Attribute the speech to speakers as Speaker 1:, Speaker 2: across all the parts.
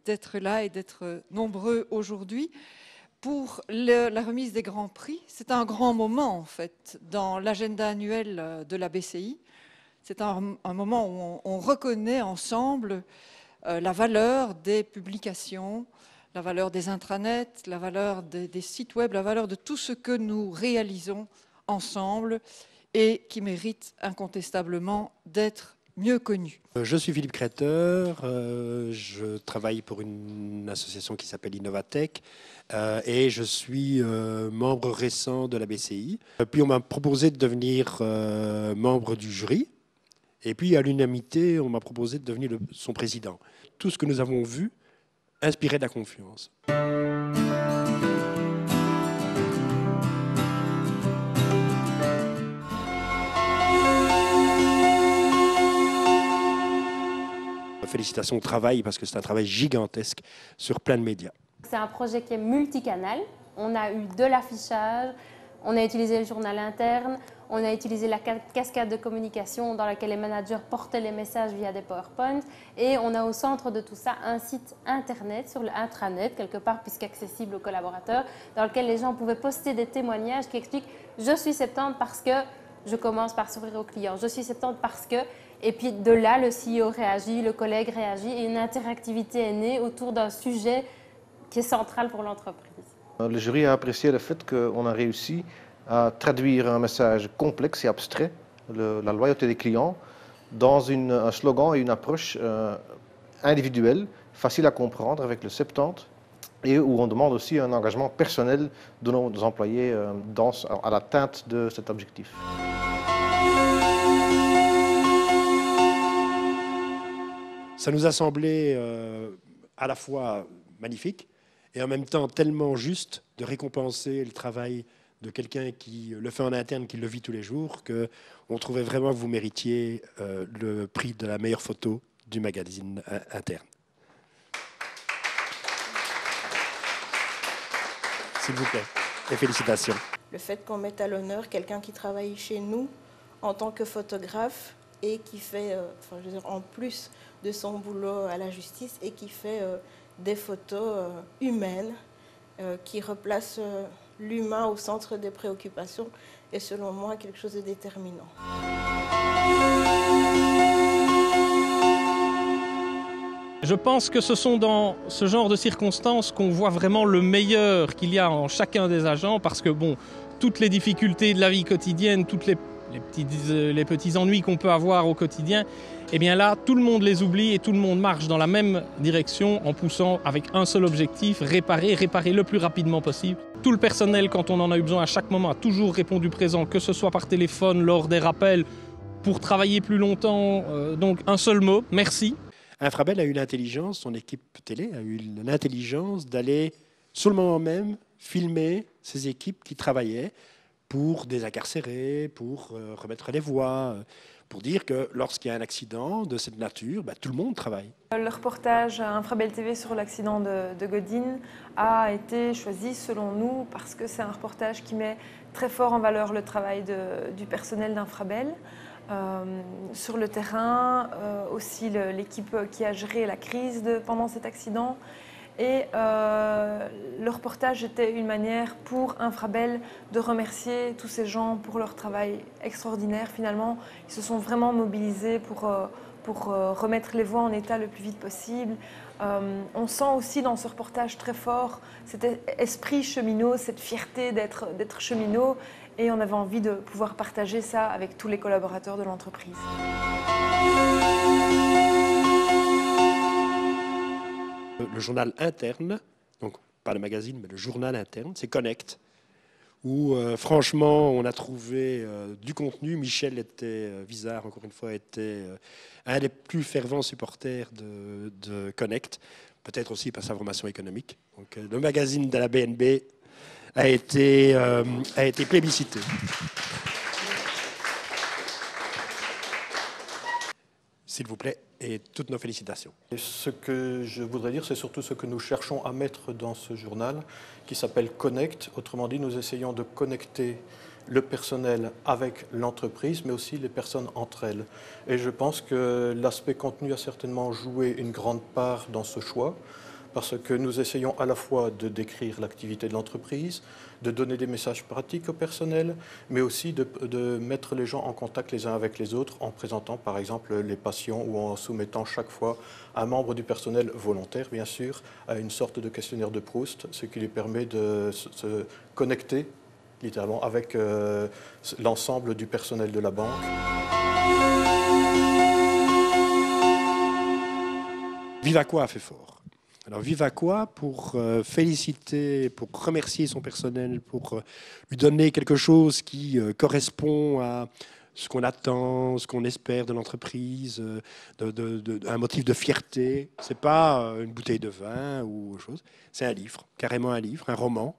Speaker 1: d'être là et d'être nombreux aujourd'hui pour la remise des Grands Prix. C'est un grand moment, en fait, dans l'agenda annuel de la BCI. C'est un moment où on reconnaît ensemble la valeur des publications, la valeur des intranets, la valeur des sites web, la valeur de tout ce que nous réalisons ensemble et qui mérite incontestablement d'être mieux connu.
Speaker 2: Je suis Philippe Créteur, je travaille pour une association qui s'appelle Innovatech et je suis membre récent de la BCI. Puis on m'a proposé de devenir membre du jury et puis à l'unanimité on m'a proposé de devenir son président. Tout ce que nous avons vu inspirait de la confiance. Félicitations au travail parce que c'est un travail gigantesque sur plein de médias.
Speaker 3: C'est un projet qui est multicanal. On a eu de l'affichage, on a utilisé le journal interne, on a utilisé la cascade de communication dans laquelle les managers portaient les messages via des PowerPoint et on a au centre de tout ça un site internet sur le intranet quelque part puisqu'accessible aux collaborateurs dans lequel les gens pouvaient poster des témoignages qui expliquent « je suis 70 parce que je commence par s'ouvrir aux clients, je suis 70 parce que… » Et puis de là, le CEO réagit, le collègue réagit et une interactivité est née autour d'un sujet qui est central pour l'entreprise.
Speaker 4: Le jury a apprécié le fait qu'on a réussi à traduire un message complexe et abstrait, la loyauté des clients, dans un slogan et une approche individuelle, facile à comprendre avec le 70 et où on demande aussi un engagement personnel de nos employés à l'atteinte de cet objectif.
Speaker 2: Ça nous a semblé à la fois magnifique et en même temps tellement juste de récompenser le travail de quelqu'un qui le fait en interne, qui le vit tous les jours, qu'on trouvait vraiment que vous méritiez le prix de la meilleure photo du magazine interne. S'il vous plaît, et félicitations.
Speaker 5: Le fait qu'on mette à l'honneur quelqu'un qui travaille chez nous en tant que photographe et qui fait, en plus de son boulot à la justice, et qui fait des photos humaines, qui replacent l'humain au centre des préoccupations, est selon moi quelque chose de déterminant.
Speaker 6: Je pense que ce sont dans ce genre de circonstances qu'on voit vraiment le meilleur qu'il y a en chacun des agents, parce que bon, toutes les difficultés de la vie quotidienne, toutes les petits ennuis qu'on peut avoir au quotidien, eh bien là, tout le monde les oublie et tout le monde marche dans la même direction en poussant avec un seul objectif, réparer le plus rapidement possible. Tout le personnel, quand on en a eu besoin à chaque moment, a toujours répondu présent, que ce soit par téléphone, lors des rappels, pour travailler plus longtemps. Donc un seul mot, merci.
Speaker 2: Infrabel a eu l'intelligence, son équipe télé a eu l'intelligence d'aller sur le moment même filmer ses équipes qui travaillaient pour désincarcérer, pour remettre les voix, pour dire que lorsqu'il y a un accident de cette nature, tout le monde travaille.
Speaker 7: Le reportage Infrabel TV sur l'accident de Godin a été choisi selon nous parce que c'est un reportage qui met très fort en valeur le travail du personnel d'Infrabel. Sur le terrain, aussi l'équipe qui a géré la crise pendant cet accident. Et le reportage était une manière pour Infrabel de remercier tous ces gens pour leur travail extraordinaire. Finalement, ils se sont vraiment mobilisés pour remettre les voies en état le plus vite possible. On sent aussi dans ce reportage très fort cet esprit cheminot, cette fierté d'être cheminot. Et on avait envie de pouvoir partager ça avec tous les collaborateurs de l'entreprise.
Speaker 2: Le journal interne, donc pas le magazine, mais le journal interne, c'est Connect, où franchement on a trouvé du contenu. Michel Vizard, encore une fois, était un des plus fervents supporters de Connect, peut-être aussi par sa formation économique. Donc, le magazine de la BNB a été plébiscité. S'il vous plaît, et toutes nos félicitations.
Speaker 8: Et ce que je voudrais dire, c'est surtout ce que nous cherchons à mettre dans ce journal, qui s'appelle Connect. Autrement dit, nous essayons de connecter le personnel avec l'entreprise, mais aussi les personnes entre elles. Et je pense que l'aspect contenu a certainement joué une grande part dans ce choix. parce que nous essayons à la fois de décrire l'activité de l'entreprise, de donner des messages pratiques au personnel, mais aussi de mettre les gens en contact les uns avec les autres en présentant par exemple les patients ou en soumettant chaque fois un membre du personnel volontaire, bien sûr, à une sorte de questionnaire de Proust, ce qui lui permet de se connecter littéralement avec l'ensemble du personnel de la banque.
Speaker 2: Vivaquois a fait fort. Alors Vivaquois, pour féliciter, pour remercier son personnel, pour lui donner quelque chose qui correspond à ce qu'on attend, ce qu'on espère de l'entreprise, un motif de fierté. C'est pas une bouteille de vin ou autre chose. C'est un livre, carrément un livre, un roman.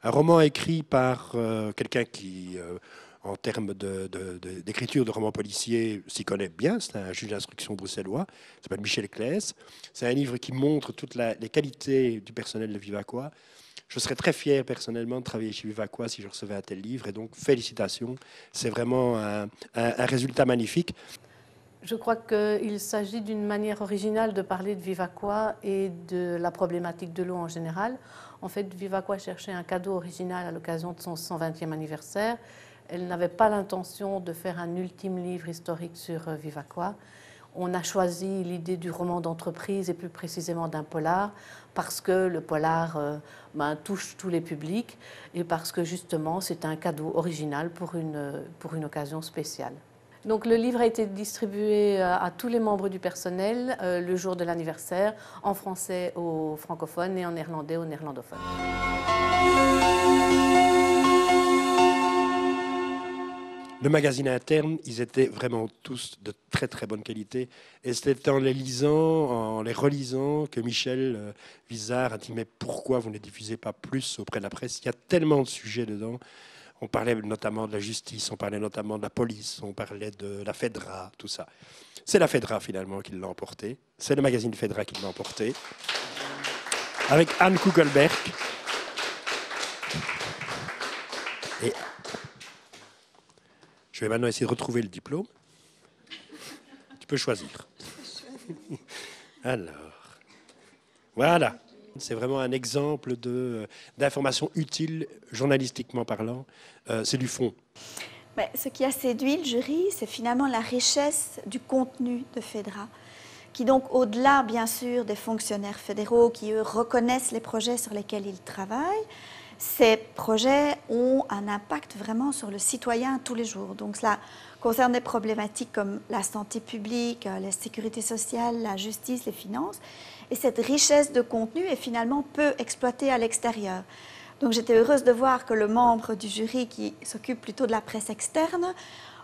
Speaker 2: Un roman écrit par quelqu'un qui, en termes d'écriture de romans policiers, s'y connaît bien. C'est un juge d'instruction bruxellois, il s'appelle Michel Claes. C'est un livre qui montre toutes les qualités du personnel de Vivaquois. Je serais très fier personnellement de travailler chez Vivaquois si je recevais un tel livre. Et donc, félicitations. C'est vraiment un résultat magnifique.
Speaker 9: Je crois qu'il s'agit d'une manière originale de parler de Vivaquois et de la problématique de l'eau en général. En fait, Vivaquois cherchait un cadeau original à l'occasion de son 120e anniversaire. Elle n'avait pas l'intention de faire un ultime livre historique sur Vivaquois. On a choisi l'idée du roman d'entreprise et plus précisément d'un polar parce que le polar touche tous les publics et parce que justement c'est un cadeau original pour une occasion spéciale. Donc le livre a été distribué à tous les membres du personnel le jour de l'anniversaire, en français aux francophones et en néerlandais aux néerlandophones.
Speaker 2: Le magazine interne, ils étaient vraiment tous de très très bonne qualité. Et c'était en les lisant, en les relisant, que Michel Visart a dit « Mais pourquoi vous ne les diffusez pas plus auprès de la presse ?» Il y a tellement de sujets dedans. On parlait notamment de la justice, on parlait notamment de la police, on parlait de la FEDRA, tout ça. C'est la FEDRA finalement qui l'a emporté. C'est le magazine FEDRA qui l'a emporté. Avec Anne Kugelberg. Et je vais maintenant essayer de retrouver le diplôme. Tu peux choisir. Alors, voilà. C'est vraiment un exemple d'information utile, journalistiquement parlant. C'est du fond.
Speaker 10: Mais ce qui a séduit le jury, c'est finalement la richesse du contenu de FEDRA, qui donc, au-delà, bien sûr, des fonctionnaires fédéraux qui, eux, reconnaissent les projets sur lesquels ils travaillent, ces projets ont un impact vraiment sur le citoyen tous les jours. Donc cela concerne des problématiques comme la santé publique, la sécurité sociale, la justice, les finances. Et cette richesse de contenu est finalement peu exploitée à l'extérieur. Donc j'étais heureuse de voir que le membre du jury qui s'occupe plutôt de la presse externe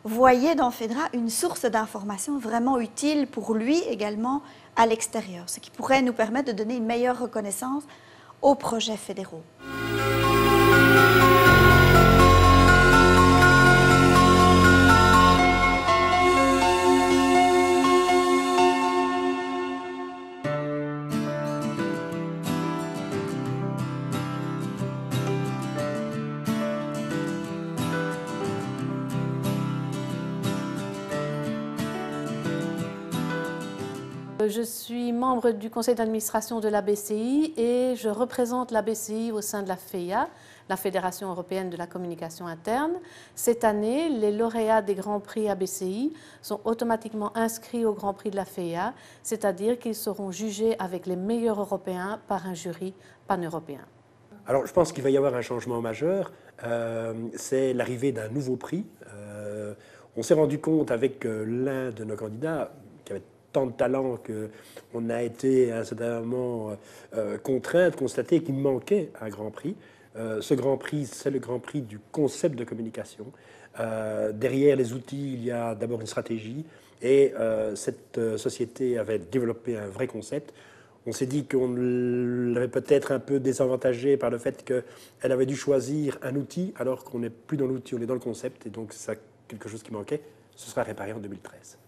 Speaker 10: voyait dans FEDRA une source d'information vraiment utile pour lui également à l'extérieur, ce qui pourrait nous permettre de donner une meilleure reconnaissance aux projets fédéraux.
Speaker 9: Je suis membre du conseil d'administration de la BCI et je représente la BCI au sein de la FEIA, la Fédération européenne de la communication interne. Cette année, les lauréats des Grands Prix ABCI sont automatiquement inscrits au Grand Prix de la FEIA, c'est-à-dire qu'ils seront jugés avec les meilleurs Européens par un jury pan-européen.
Speaker 2: Alors, je pense qu'il va y avoir un changement majeur. C'est l'arrivée d'un nouveau prix. On s'est rendu compte avec l'un de nos candidats qui avait tant de talent qu'on a été à un certain moment contraint de constater qu'il manquait un Grand Prix. Ce Grand Prix, c'est le Grand Prix du concept de communication. Derrière les outils, il y a d'abord une stratégie et cette société avait développé un vrai concept. On s'est dit qu'on l'avait peut-être un peu désavantagée par le fait qu'elle avait dû choisir un outil alors qu'on n'est plus dans l'outil, on est dans le concept et donc c'est quelque chose qui manquait. Ce sera réparé en 2013.